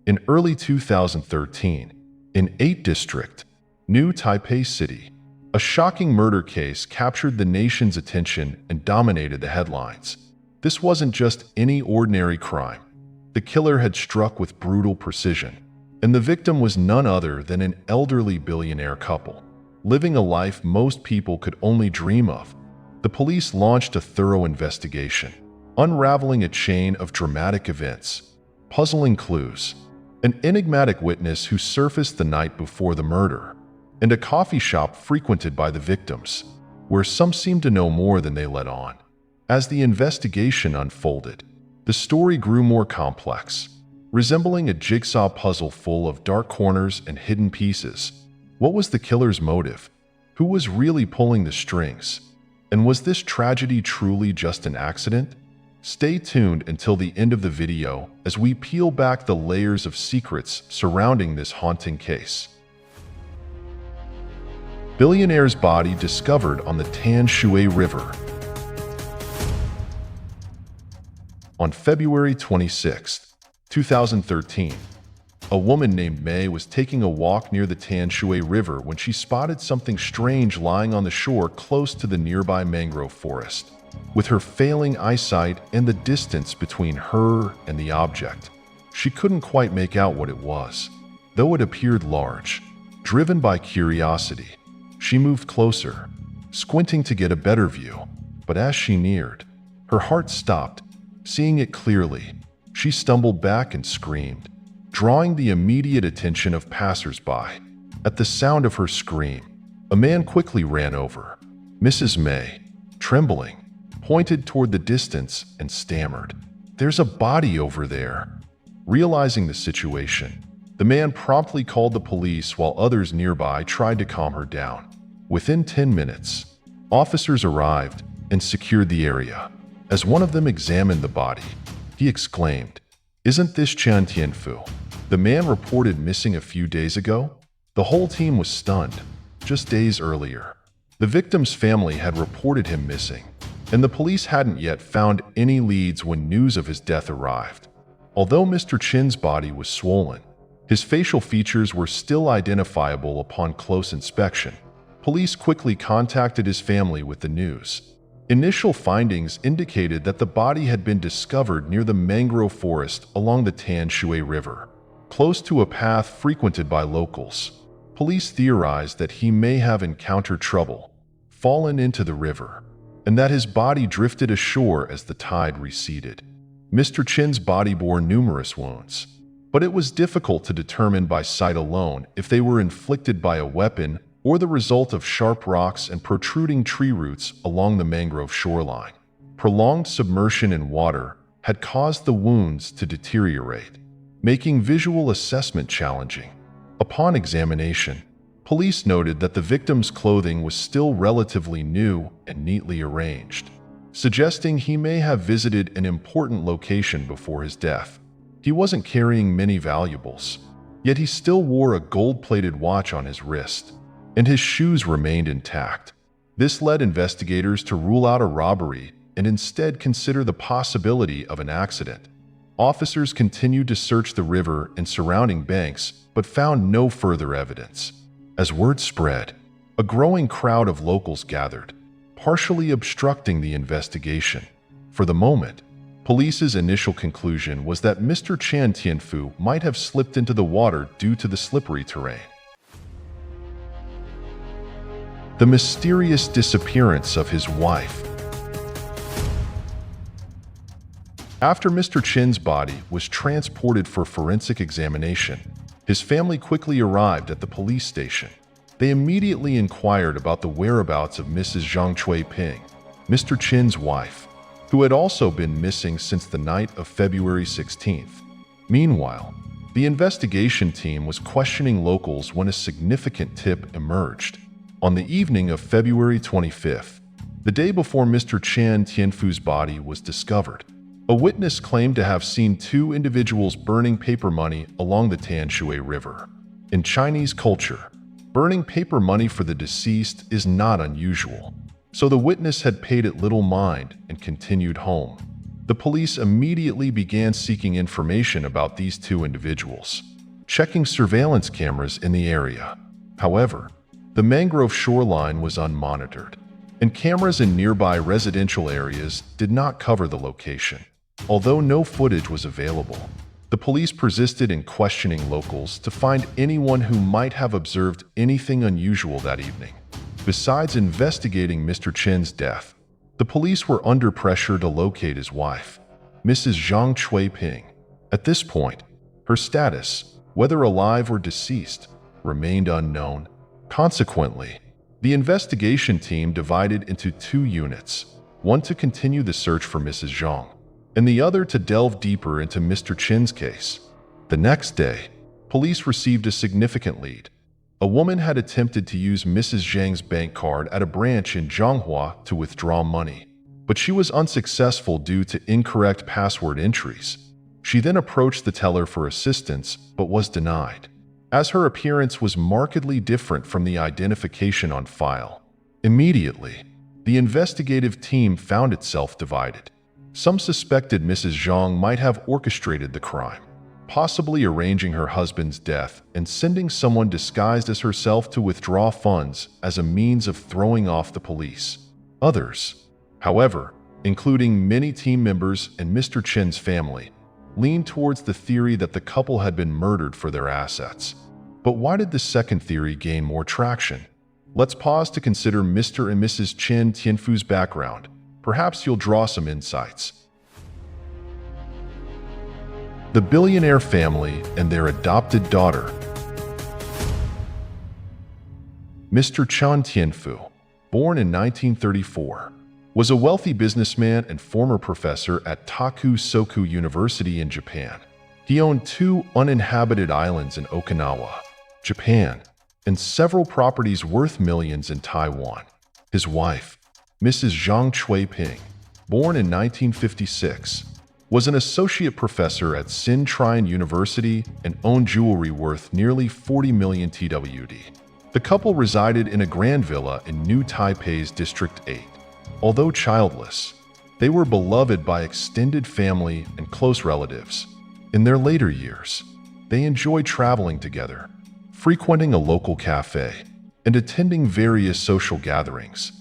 In early 2013, in 8 District, New Taipei City, a shocking murder case captured the nation's attention and dominated the headlines. This wasn't just any ordinary crime. The killer had struck with brutal precision, and the victim was none other than an elderly billionaire couple, living a life most people could only dream of. The police launched a thorough investigation, unraveling a chain of dramatic events, puzzling clues, an enigmatic witness who surfaced the night before the murder, and a coffee shop frequented by the victims, where some seemed to know more than they let on. As the investigation unfolded, the story grew more complex, resembling a jigsaw puzzle full of dark corners and hidden pieces. What was the killer's motive? Who was really pulling the strings? And was this tragedy truly just an accident? Stay tuned until the end of the video as we peel back the layers of secrets surrounding this haunting case. Billionaire's body discovered on the Tan Shui River. On February 26, 2013, a woman named May was taking a walk near the Tan Shui River when she spotted something strange lying on the shore close to the nearby mangrove forest. With her failing eyesight and the distance between her and the object, she couldn't quite make out what it was. Though it appeared large, driven by curiosity, she moved closer, squinting to get a better view. But as she neared, her heart stopped. Seeing it clearly, she stumbled back and screamed, drawing the immediate attention of passers-by. At the sound of her scream, a man quickly ran over. Mrs. May, trembling, pointed toward the distance and stammered, "There's a body over there." Realizing the situation, the man promptly called the police while others nearby tried to calm her down. Within 10 minutes, officers arrived and secured the area. As one of them examined the body, he exclaimed, "Isn't this Chen Tianfu, the man reported missing a few days ago?" The whole team was stunned. Just days earlier, the victim's family had reported him missing, and the police hadn't yet found any leads when news of his death arrived. Although Mr. Chin's body was swollen, his facial features were still identifiable upon close inspection. Police quickly contacted his family with the news. Initial findings indicated that the body had been discovered near the mangrove forest along the Tan Shui River, close to a path frequented by locals. Police theorized that he may have encountered trouble, fallen into the river, and that his body drifted ashore as the tide receded. Mr. Chin's body bore numerous wounds, but it was difficult to determine by sight alone if they were inflicted by a weapon or the result of sharp rocks and protruding tree roots along the mangrove shoreline. Prolonged submersion in water had caused the wounds to deteriorate, making visual assessment challenging. Upon examination, police noted that the victim's clothing was still relatively new and neatly arranged, suggesting he may have visited an important location before his death. He wasn't carrying many valuables, yet he still wore a gold-plated watch on his wrist, and his shoes remained intact. This led investigators to rule out a robbery and instead consider the possibility of an accident. Officers continued to search the river and surrounding banks, but found no further evidence. As word spread, a growing crowd of locals gathered, partially obstructing the investigation. For the moment, police's initial conclusion was that Mr. Chen Tianfu might have slipped into the water due to the slippery terrain. The mysterious disappearance of his wife. After Mr. Chin's body was transported for forensic examination, his family quickly arrived at the police station. They immediately inquired about the whereabouts of Mrs. Zhang Chuiping, Mr. Chin's wife, who had also been missing since the night of February 16th. Meanwhile, the investigation team was questioning locals when a significant tip emerged. On the evening of February 25th, the day before Mr. Chen Tianfu's body was discovered, a witness claimed to have seen 2 individuals burning paper money along the Tan Shui River. In Chinese culture, burning paper money for the deceased is not unusual, so the witness had paid it little mind and continued home. The police immediately began seeking information about these two individuals, checking surveillance cameras in the area. However, the mangrove shoreline was unmonitored, and cameras in nearby residential areas did not cover the location. Although no footage was available, the police persisted in questioning locals to find anyone who might have observed anything unusual that evening. Besides investigating Mr. Chen's death, the police were under pressure to locate his wife, Mrs. Zhang Chuiping. At this point, her status, whether alive or deceased, remained unknown. Consequently, the investigation team divided into two units, one to continue the search for Mrs. Zhang, and the other to delve deeper into Mr. Chen's case. The next day, police received a significant lead. A woman had attempted to use Mrs. Zhang's bank card at a branch in Zhonghua to withdraw money, but she was unsuccessful due to incorrect password entries. She then approached the teller for assistance but was denied, as her appearance was markedly different from the identification on file. Immediately, the investigative team found itself divided. Some suspected Mrs. Zhang might have orchestrated the crime, possibly arranging her husband's death and sending someone disguised as herself to withdraw funds as a means of throwing off the police. Others, however, including many team members and Mr. Chen's family, leaned towards the theory that the couple had been murdered for their assets. But why did the second theory gain more traction? Let's pause to consider Mr. and Mrs. Chen Tianfu's background. Perhaps you'll draw some insights. The billionaire family and their adopted daughter. Mr. Chen Tianfu, born in 1934, was a wealthy businessman and former professor at Tokusoku University in Japan. He owned 2 uninhabited islands in Okinawa, Japan, and several properties worth millions in Taiwan. His wife, Mrs. Zhang Chuiping, born in 1956, was an associate professor at Sin Trine University and owned jewelry worth nearly 40 million TWD. The couple resided in a grand villa in New Taipei's District 8. Although childless, they were beloved by extended family and close relatives. In their later years, they enjoyed traveling together, frequenting a local cafe, and attending various social gatherings.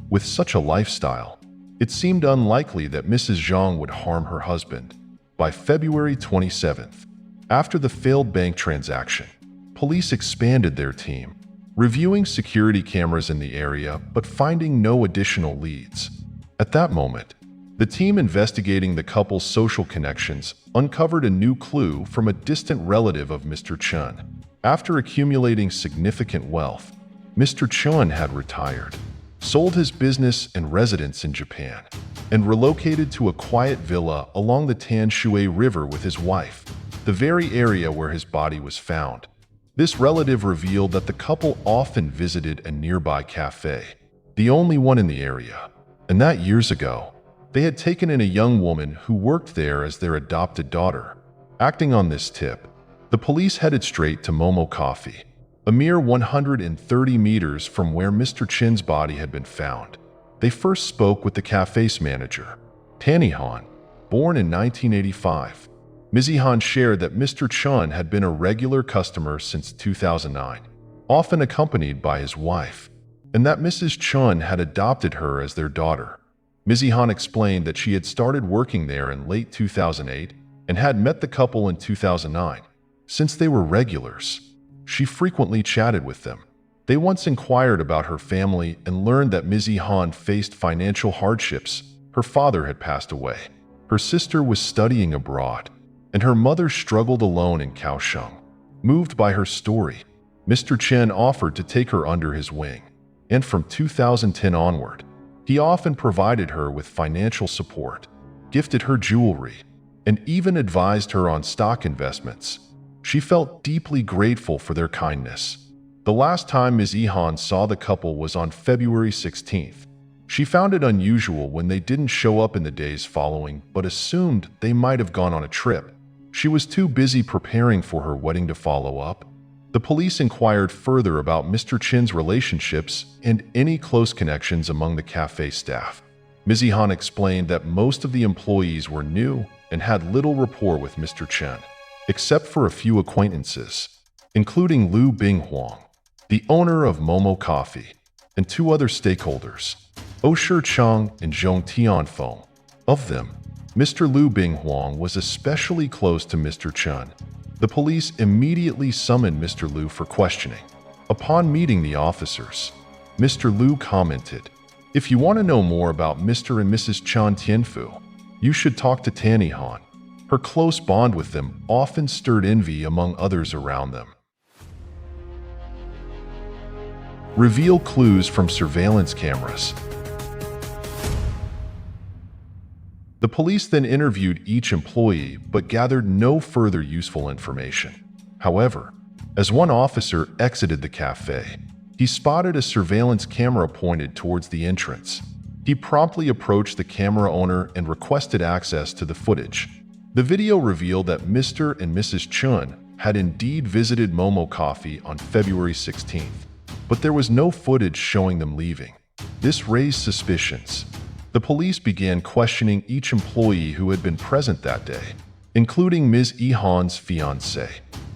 With such a lifestyle, it seemed unlikely that Mrs. Zhang would harm her husband. By February 27th, after the failed bank transaction, police expanded their team, reviewing security cameras in the area but finding no additional leads. At that moment, the team investigating the couple's social connections uncovered a new clue from a distant relative of Mr. Chen. After accumulating significant wealth, Mr. Chen had retired, sold his business and residence in Japan, and relocated to a quiet villa along the Tanshui River with his wife, the very area where his body was found. This relative revealed that the couple often visited a nearby cafe, the only one in the area, and that years ago, they had taken in a young woman who worked there as their adopted daughter. Acting on this tip, the police headed straight to Momo Coffee, a mere 130 meters from where Mr. Chen's body had been found. They first spoke with the cafe's manager, Tanny Han, born in 1985. Ms. Han shared that Mr. Chen had been a regular customer since 2009, often accompanied by his wife, and that Mrs. Chen had adopted her as their daughter. Ms. Han explained that she had started working there in late 2008 and had met the couple in 2009. Since they were regulars, she frequently chatted with them. They once inquired about her family and learned that Ms. Han faced financial hardships. Her father had passed away. Her sister was studying abroad, and her mother struggled alone in Kaohsiung. Moved by her story, Mr. Chen offered to take her under his wing, and from 2010 onward, he often provided her with financial support, gifted her jewelry, and even advised her on stock investments. She felt deeply grateful for their kindness. The last time Ms. Han saw the couple was on February 16th. She found it unusual when they didn't show up in the days following, but assumed they might have gone on a trip. She was too busy preparing for her wedding to follow up. The police inquired further about Mr. Chen's relationships and any close connections among the cafe staff. Ms. Han explained that most of the employees were new and had little rapport with Mr. Chen, except for a few acquaintances, including Liu Binghuang, the owner of Momo Coffee, and two other stakeholders, Oshir Chang and Zhong Tianfeng. Of them, Mr. Liu Binghuang was especially close to Mr. Chen. The police immediately summoned Mr. Liu for questioning. Upon meeting the officers, Mr. Liu commented, "If you want to know more about Mr. and Mrs. Chan Tianfu, you should talk to Tanny Han. Her close bond with them often stirred envy among others around them." Reveal clues from surveillance cameras. The police then interviewed each employee but gathered no further useful information. However, as one officer exited the cafe, he spotted a surveillance camera pointed towards the entrance. He promptly approached the camera owner and requested access to the footage. The video revealed that Mr. and Mrs. Chun had indeed visited Momo Coffee on February 16th, but there was no footage showing them leaving. This raised suspicions. The police began questioning each employee who had been present that day, including Ms. Han's fiancé,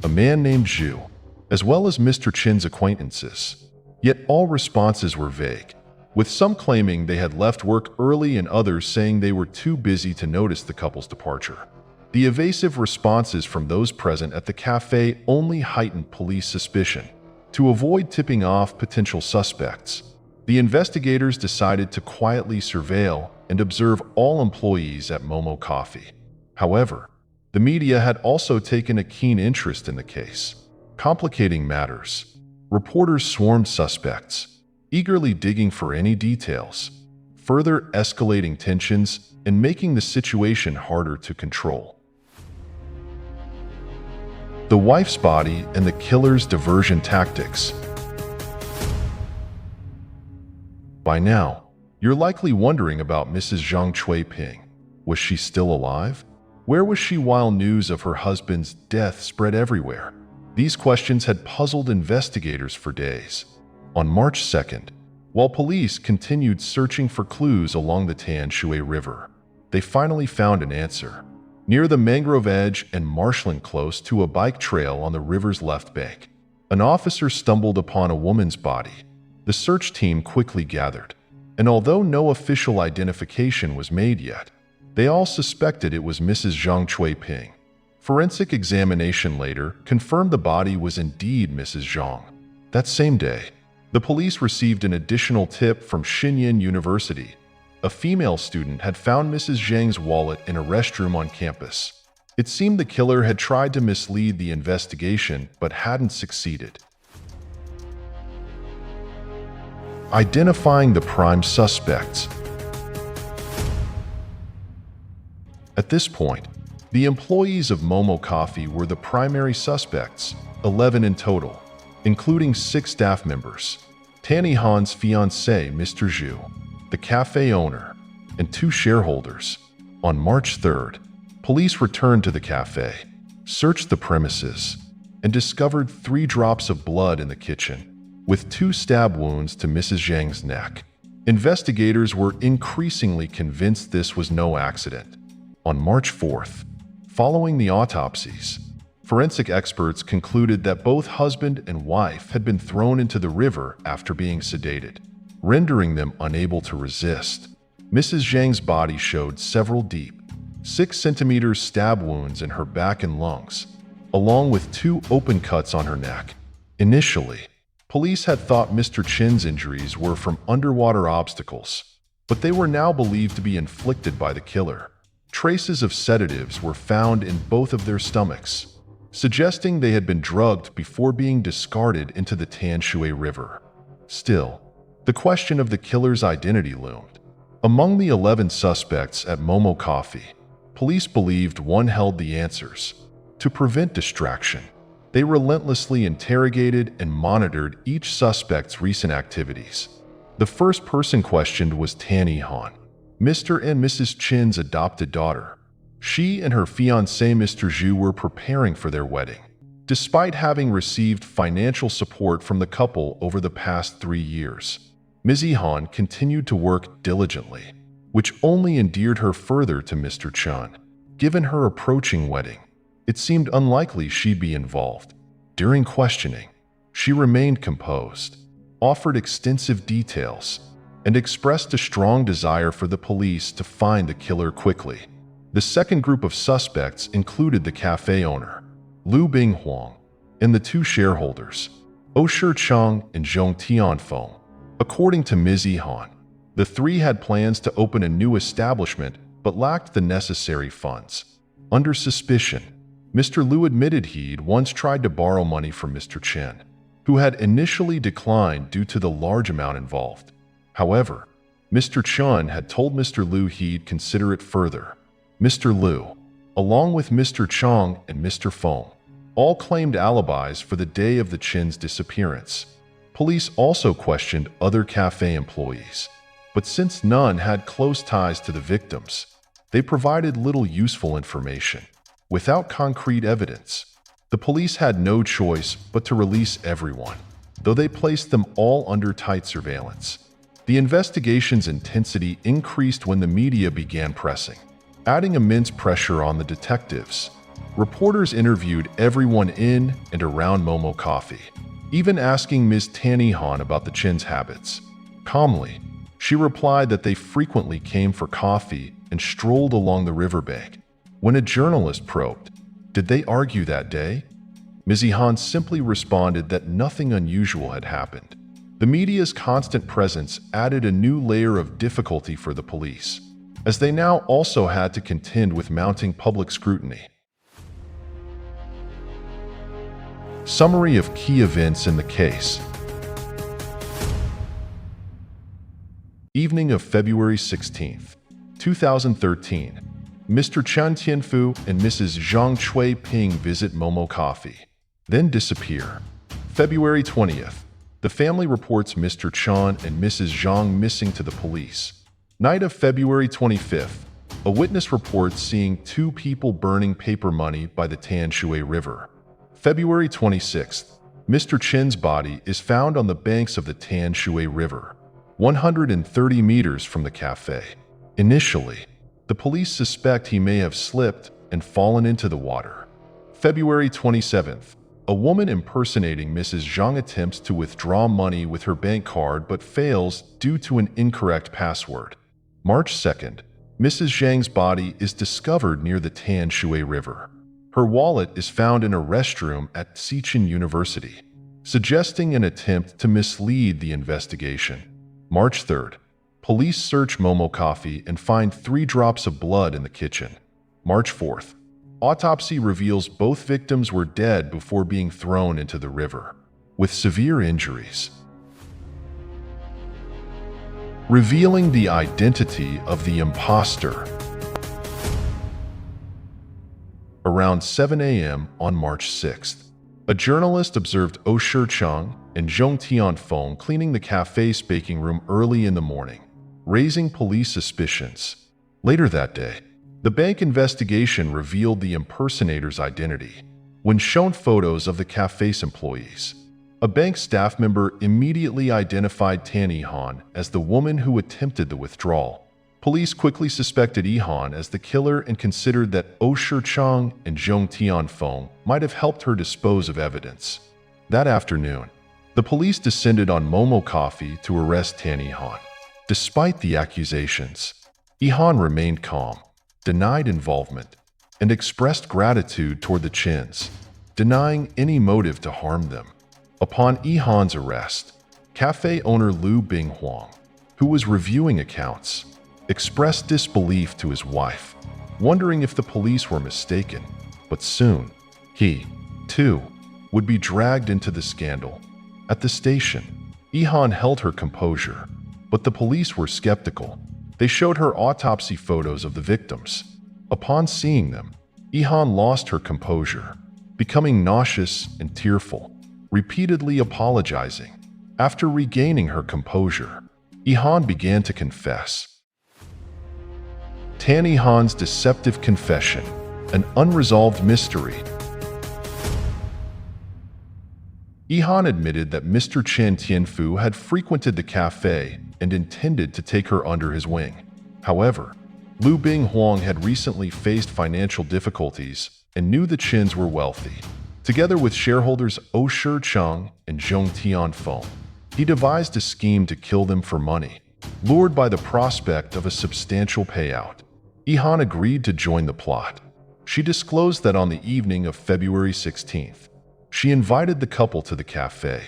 a man named Zhu, as well as Mr. Chin's acquaintances. Yet all responses were vague, with some claiming they had left work early and others saying they were too busy to notice the couple's departure. The evasive responses from those present at the cafe only heightened police suspicion. To avoid tipping off potential suspects, the investigators decided to quietly surveil and observe all employees at Momo Coffee. However, the media had also taken a keen interest in the case, complicating matters. Reporters swarmed suspects, eagerly digging for any details, further escalating tensions and making the situation harder to control. The wife's body and the killer's diversion tactics. By now, you're likely wondering about Mrs. Zhang Chuiping. Was she still alive? Where was she while news of her husband's death spread everywhere? These questions had puzzled investigators for days. On March 2nd, while police continued searching for clues along the Tanshui River, they finally found an answer. Near the mangrove edge and marshalling close to a bike trail on the river's left bank, an officer stumbled upon a woman's body. The search team quickly gathered, and although no official identification was made yet, they all suspected it was Mrs. Zhang Chuiping. Forensic examination later confirmed the body was indeed Mrs. Zhang. That same day, the police received an additional tip from Xinyan University. A female student had found Mrs. Zhang's wallet in a restroom on campus. It seemed the killer had tried to mislead the investigation but hadn't succeeded. Identifying the prime suspects. At this point, the employees of Momo Coffee were the primary suspects, 11 in total, including 6 staff members, Tanny Han's fiancé, Mr. Zhu, the cafe owner, and 2 shareholders. On March 3rd, police returned to the cafe, searched the premises, and discovered 3 drops of blood in the kitchen, with 2 stab wounds to Mrs. Zhang's neck. Investigators were increasingly convinced this was no accident. On March 4th, following the autopsies, forensic experts concluded that both husband and wife had been thrown into the river after being sedated, rendering them unable to resist. Mrs. Zhang's body showed several deep, 6-centimeter stab wounds in her back and lungs, along with 2 open cuts on her neck. Initially, police had thought Mr. Chin's injuries were from underwater obstacles, but they were now believed to be inflicted by the killer. Traces of sedatives were found in both of their stomachs, suggesting they had been drugged before being discarded into the Tanshui River. Still, the question of the killer's identity loomed. Among the 11 suspects at Momo Coffee, police believed one held the answers. To prevent distraction, they relentlessly interrogated and monitored each suspect's recent activities. The first person questioned was Tanny Han, Mr. and Mrs. Chin's adopted daughter. She and her fiancé Mr. Zhu were preparing for their wedding, despite having received financial support from the couple over the past 3 years. Ms. Han continued to work diligently, which only endeared her further to Mr. Chen. Given her approaching wedding, it seemed unlikely she'd be involved. During questioning, she remained composed, offered extensive details, and expressed a strong desire for the police to find the killer quickly. The second group of suspects included the cafe owner, Liu Binghuang, and the two shareholders, Osher Cheng and Zhong Tianfeng. According to Ms. Yihan, the three had plans to open a new establishment but lacked the necessary funds. Under suspicion, Mr. Liu admitted he'd once tried to borrow money from Mr. Chen, who had initially declined due to the large amount involved. However, Mr. Chen had told Mr. Liu he'd consider it further. Mr. Liu, along with Mr. Cheng and Mr. Feng, all claimed alibis for the day of the Chen's disappearance. Police also questioned other cafe employees, but since none had close ties to the victims, they provided little useful information. Without concrete evidence, the police had no choice but to release everyone, though they placed them all under tight surveillance. The investigation's intensity increased when the media began pressing, adding immense pressure on the detectives. Reporters interviewed everyone in and around Momo Coffee, even asking Ms. Tan Yihan about the Chen's habits. Calmly, she replied that they frequently came for coffee and strolled along the riverbank. When a journalist probed, "Did they argue that day?" Ms. Yihan simply responded that nothing unusual had happened. The media's constant presence added a new layer of difficulty for the police, as they now also had to contend with mounting public scrutiny. Summary of key events in the case. Evening of February 16th, 2013. Mr. Chen Tianfu and Mrs. Zhang Chui Ping visit Momo Coffee, then disappear. February 20th. The family reports Mr. Chen and Mrs. Zhang missing to the police. Night of February 25th. A witness reports seeing two people burning paper money by the Tanshui River. February 26th. Mr. Chen's body is found on the banks of the Tanshui River, 130 meters from the cafe. Initially, the police suspect he may have slipped and fallen into the water. February 27th. A woman impersonating Mrs. Zhang attempts to withdraw money with her bank card but fails due to an incorrect password. March 2nd. Mrs. Zhang's body is discovered near the Tanshui River. Her wallet is found in a restroom at Xiqin University, suggesting an attempt to mislead the investigation. March 3rd. Police search Momo Coffee and find 3 drops of blood in the kitchen. March 4th. Autopsy reveals both victims were dead before being thrown into the river, with severe injuries. Revealing the identity of the imposter. Around 7 a.m. on March 6th, a journalist observed Osher Cheng and Zhong Tianfeng cleaning the cafe's baking room early in the morning, raising police suspicions. Later that day, the bank investigation revealed the impersonator's identity. When shown photos of the cafe's employees, a bank staff member immediately identified Tan Yihan as the woman who attempted the withdrawal. Police quickly suspected Yihan as the killer and considered that Osher Cheng and Zhong Tianfeng might have helped her dispose of evidence. That afternoon, the police descended on Momo Coffee to arrest Tan Yihan. Despite the accusations, Yihan remained calm, denied involvement, and expressed gratitude toward the Chens, denying any motive to harm them. Upon Yihan's arrest, cafe owner Liu Binghuang, who was reviewing accounts, expressed disbelief to his wife, wondering if the police were mistaken. But soon, he, too, would be dragged into the scandal. At the station, Yihan held her composure, but the police were skeptical. They showed her autopsy photos of the victims. Upon seeing them, Yihan lost her composure, becoming nauseous and tearful, repeatedly apologizing. After regaining her composure, Yihan began to confess. Tan Yihan's deceptive confession, an unresolved mystery. Yihan admitted that Mr. Chen Tianfu had frequented the cafe and intended to take her under his wing. However, Liu Binghuang had recently faced financial difficulties and knew the Chins were wealthy. Together with shareholders Oh Shi-chung and Zhong Tianfeng, he devised a scheme to kill them for money. Lured by the prospect of a substantial payout, Yihan agreed to join the plot. She disclosed that on the evening of February 16th, she invited the couple to the cafe,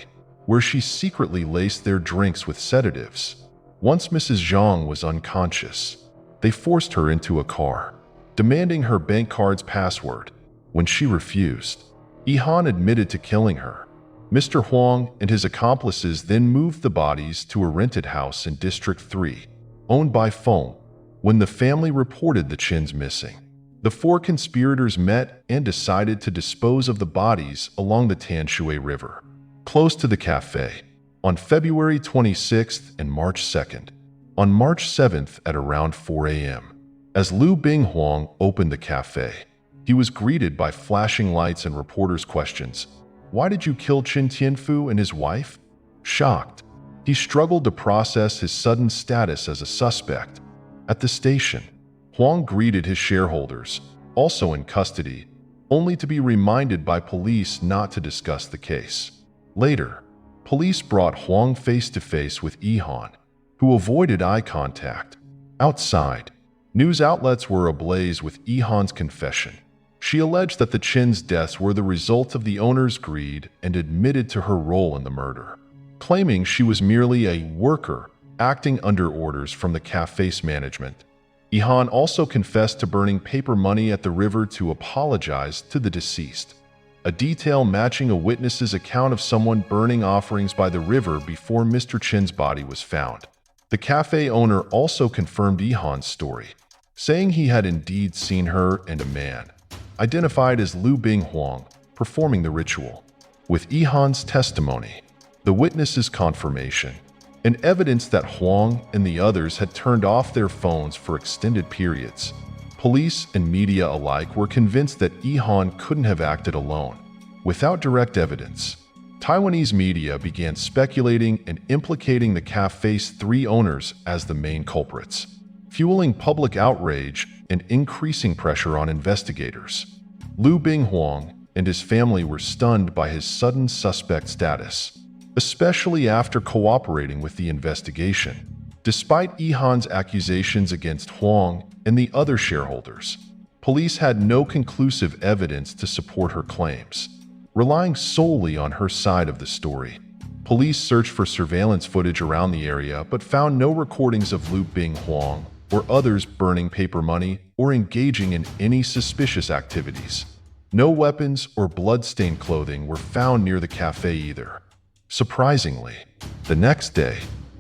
where she secretly laced their drinks with sedatives. Once Mrs. Zhang was unconscious, they forced her into a car, demanding her bank card's password. When she refused, Yihan admitted to killing her. Mr. Huang and his accomplices then moved the bodies to a rented house in District 3, owned by Feng. When the family reported the Chins missing, the four conspirators met and decided to dispose of the bodies along the Tanshui River, close to the cafe, on February 26th and March 2nd. On March 7th at around 4 a.m., as Liu Binghuang opened the cafe, he was greeted by flashing lights and reporters' questions. Why did you kill Qin Tianfu and his wife? Shocked, he struggled to process his sudden status as a suspect. At the station, Huang greeted his shareholders, also in custody, only to be reminded by police not to discuss the case. Later, police brought Huang face-to-face with Yihan, who avoided eye contact. Outside, news outlets were ablaze with Yihan's confession. She alleged that the Chins' deaths were the result of the owner's greed and admitted to her role in the murder, claiming she was merely a worker acting under orders from the cafe's management. Yihan also confessed to burning paper money at the river to apologize to the deceased, a detail matching a witness's account of someone burning offerings by the river before Mr. Chin's body was found. The cafe owner also confirmed Yihan's story, saying he had indeed seen her and a man, identified as Liu Binghuang, performing the ritual. With Yihan's testimony, the witness's confirmation, and evidence that Huang and the others had turned off their phones for extended periods, police and media alike were convinced that Yihan couldn't have acted alone. Without direct evidence, Taiwanese media began speculating and implicating the cafe's three owners as the main culprits, fueling public outrage and increasing pressure on investigators. Liu Binghuang and his family were stunned by his sudden suspect status, especially after cooperating with the investigation. Despite Yihan's accusations against Huang and the other shareholders, police had no conclusive evidence to support her claims. Relying solely on her side of the story, police searched for surveillance footage around the area but found no recordings of Liu Binghuang or others burning paper money or engaging in any suspicious activities. No weapons or blood-stained clothing were found near the cafe either. Surprisingly, the next day,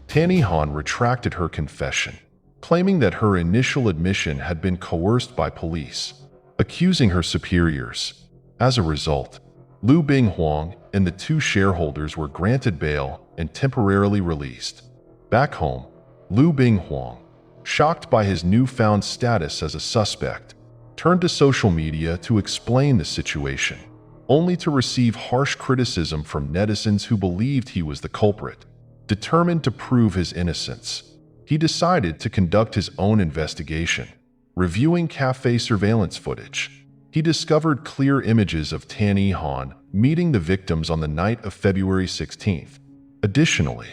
Tan Yihan retracted her confession, claiming that her initial admission had been coerced by police, accusing her superiors. As a result, Liu Binghuang and the two shareholders were granted bail and temporarily released. Back home, Liu Binghuang, shocked by his newfound status as a suspect, turned to social media to explain the situation, only to receive harsh criticism from netizens who believed he was the culprit. Determined to prove his innocence, he decided to conduct his own investigation. Reviewing cafe surveillance footage, he discovered clear images of Tan Yihan meeting the victims on the night of February 16th. Additionally,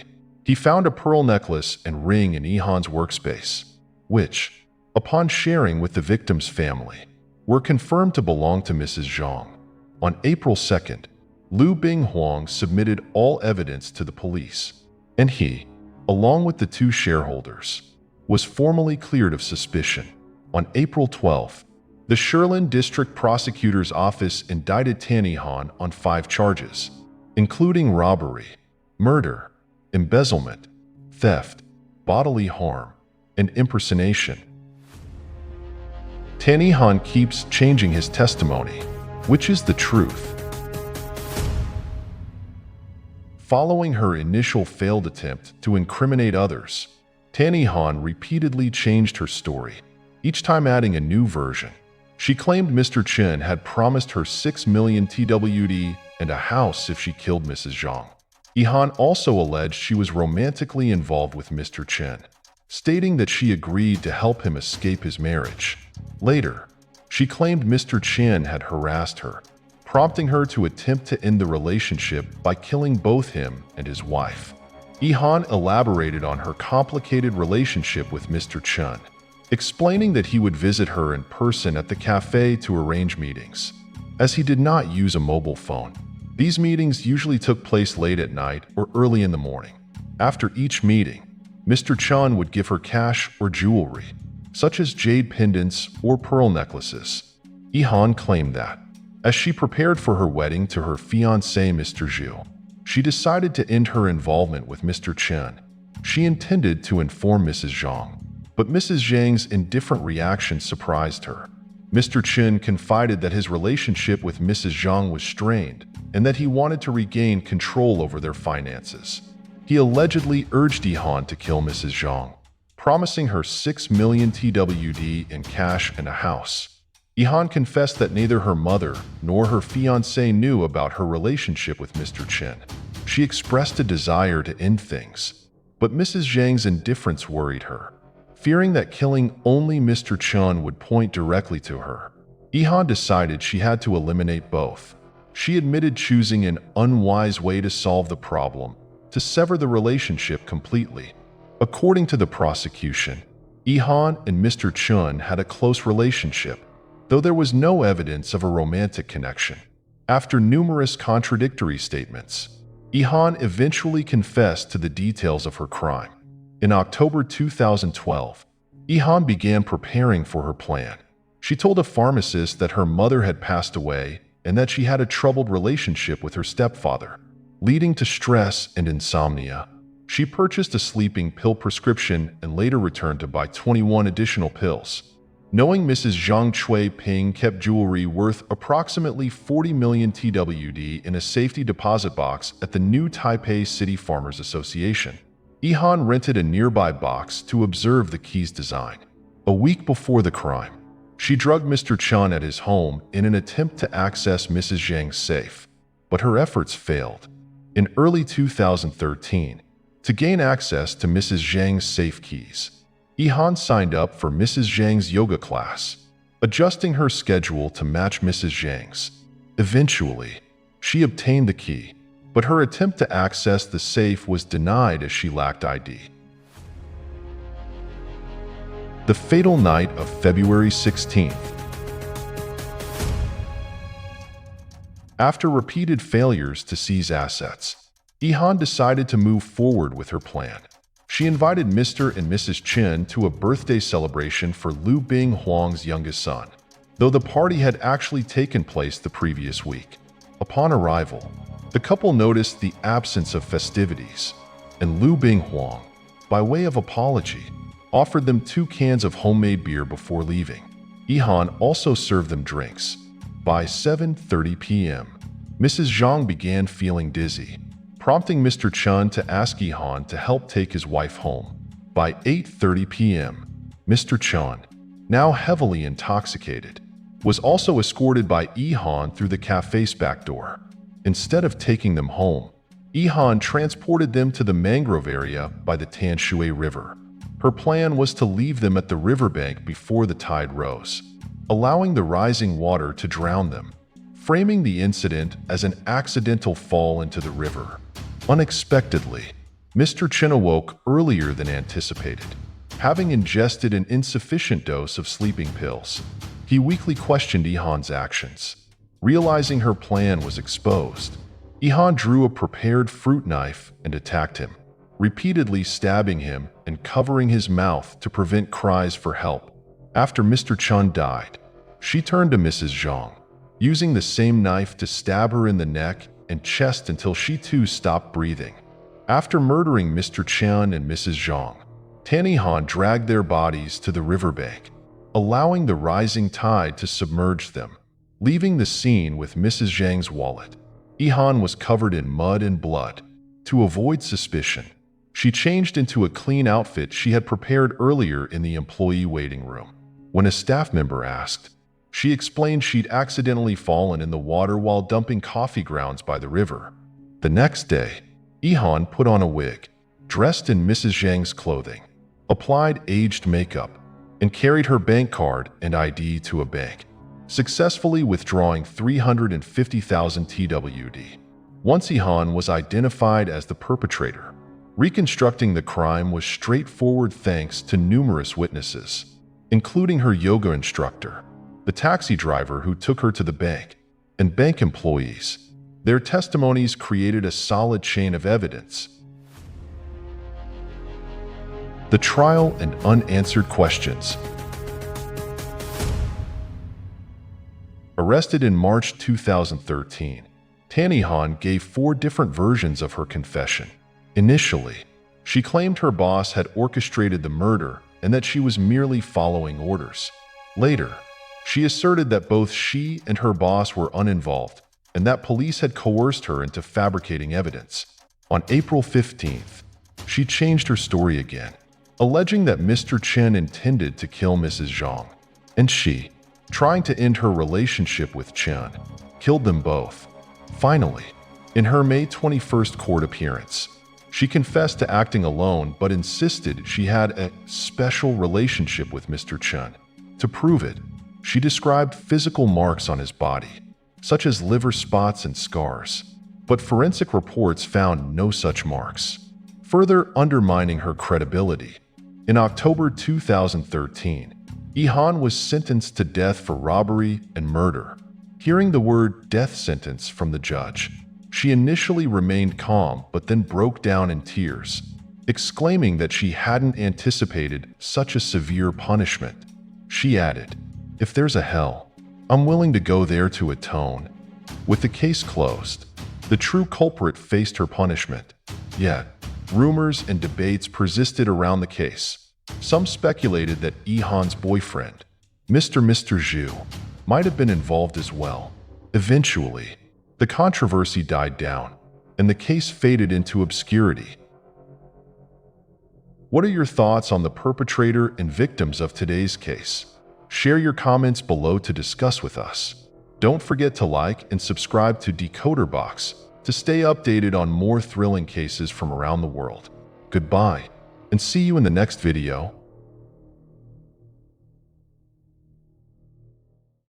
he found a pearl necklace and ring in Yihan's workspace, which, upon sharing with the victim's family, were confirmed to belong to Mrs. Zhang. On April 2nd, Liu Binghuang submitted all evidence to the police, and he, along with the two shareholders, was formally cleared of suspicion. On April 12th, the Shilin District Prosecutor's Office indicted Tan Yihan on 5 charges, including robbery, murder, embezzlement, theft, bodily harm, and impersonation. Tan Yihan keeps changing his testimony, which is the truth. Following her initial failed attempt to incriminate others, Tan Yihan repeatedly changed her story, each time adding a new version. She claimed Mr. Chen had promised her 6 million TWD and a house if she killed Mrs. Zhang. Yihan also alleged she was romantically involved with Mr. Chen, stating that she agreed to help him escape his marriage. Later, she claimed Mr. Chen had harassed her, prompting her to attempt to end the relationship by killing both him and his wife. Ihan elaborated on her complicated relationship with Mr. Chen, explaining that he would visit her in person at the cafe to arrange meetings. As he did not use a mobile phone, these meetings usually took place late at night or early in the morning. After each meeting, Mr. Chen would give her cash or jewelry, such as jade pendants or pearl necklaces. Ihan claimed that, as she prepared for her wedding to her fiancé Mr. Zhu, she decided to end her involvement with Mr. Chen. She intended to inform Mrs. Zhang, but Mrs. Zhang's indifferent reaction surprised her. Mr. Chen confided that his relationship with Mrs. Zhang was strained and that he wanted to regain control over their finances. He allegedly urged Ihan to kill Mrs. Zhang, promising her 6 million TWD in cash and a house. Ihan confessed that neither her mother nor her fiancé knew about her relationship with Mr. Chen. She expressed a desire to end things, but Mrs. Zhang's indifference worried her. Fearing that killing only Mr. Chen would point directly to her, Ihan decided she had to eliminate both. She admitted choosing an unwise way to solve the problem, to sever the relationship completely. According to the prosecution, Ihan and Mr. Chen had a close relationship, though there was no evidence of a romantic connection. After numerous contradictory statements, Ihan eventually confessed to the details of her crime. In October 2012, Ihan began preparing for her plan. She told a pharmacist that her mother had passed away and that she had a troubled relationship with her stepfather, leading to stress and insomnia. She purchased a sleeping pill prescription and later returned to buy 21 additional pills. Knowing Mrs. Zhang Chui Ping kept jewelry worth approximately 40 million TWD in a safety deposit box at the new Taipei City Farmers Association, Ihan rented a nearby box to observe the key's design. A week before the crime, she drugged Mr. Chen at his home in an attempt to access Mrs. Zhang's safe, but her efforts failed. In early 2013, to gain access to Mrs. Zhang's safe keys, Ihan signed up for Mrs. Zhang's yoga class, adjusting her schedule to match Mrs. Zhang's. Eventually, she obtained the key, but her attempt to access the safe was denied as she lacked ID. The fatal night of February 16th. After repeated failures to seize assets, Ihan decided to move forward with her plan. She invited Mr. and Mrs. Chen to a birthday celebration for Liu Bing Huang's youngest son, though the party had actually taken place the previous week. Upon arrival, the couple noticed the absence of festivities, and Liu Bing Huang, by way of apology, offered them 2 cans of homemade beer before leaving. Ihan also served them drinks. By 7:30 p.m., Mrs. Zhang began feeling dizzy, prompting Mr. Chen to ask Ihan to help take his wife home. By 8:30 p.m., Mr. Chen, now heavily intoxicated, was also escorted by Ihan through the cafe's back door. Instead of taking them home, Ihan transported them to the mangrove area by the Tanshui River. Her plan was to leave them at the riverbank before the tide rose, allowing the rising water to drown them, framing the incident as an accidental fall into the river. Unexpectedly, Mr. Chen awoke earlier than anticipated, having ingested an insufficient dose of sleeping pills. He weakly questioned Ihan's actions. Realizing her plan was exposed, Ihan drew a prepared fruit knife and attacked him, repeatedly stabbing him and covering his mouth to prevent cries for help. After Mr. Chen died, she turned to Mrs. Zhang, using the same knife to stab her in the neck and chest until she too stopped breathing. After murdering Mr. Chen and Mrs. Zhang, Tan Ihan dragged their bodies to the riverbank, allowing the rising tide to submerge them, leaving the scene with Mrs. Zhang's wallet. Ihan was covered in mud and blood. To avoid suspicion, she changed into a clean outfit she had prepared earlier in the employee waiting room. When a staff member asked, she explained she'd accidentally fallen in the water while dumping coffee grounds by the river. The next day, Ihan put on a wig, dressed in Mrs. Zhang's clothing. applied aged makeup, and carried her bank card and ID to a bank, successfully withdrawing 350,000 TWD. Once Ihan was identified as the perpetrator, reconstructing the crime was straightforward thanks to numerous witnesses, including her yoga instructor, the taxi driver who took her to the bank, and bank employees. Their testimonies created a solid chain of evidence. The trial and unanswered questions. Arrested in March 2013, Tan Ihan gave 4 different versions of her confession. Initially, she claimed her boss had orchestrated the murder and that she was merely following orders. Later, she asserted that both she and her boss were uninvolved and that police had coerced her into fabricating evidence. On April 15th, she changed her story again, alleging that Mr. Chen intended to kill Mrs. Zhang, and she, trying to end her relationship with Chen, killed them both. Finally, in her May 21st court appearance, she confessed to acting alone but insisted she had a special relationship with Mr. Chen. To prove it, she described physical marks on his body, such as liver spots and scars, but forensic reports found no such marks, further undermining her credibility. In October 2013, Ihan was sentenced to death for robbery and murder. Hearing the word death sentence from the judge, she initially remained calm but then broke down in tears, exclaiming that she hadn't anticipated such a severe punishment. She added, "If there's a hell, I'm willing to go there to atone." With the case closed, the true culprit faced her punishment. Yet, rumors and debates persisted around the case. Some speculated that Ihan's boyfriend, Mr. Zhu, might have been involved as well. Eventually, the controversy died down, and the case faded into obscurity. What are your thoughts on the perpetrator and victims of today's case? Share your comments below to discuss with us. Don't forget to like and subscribe to Decoder Box to stay updated on more thrilling cases from around the world. Goodbye, and see you in the next video.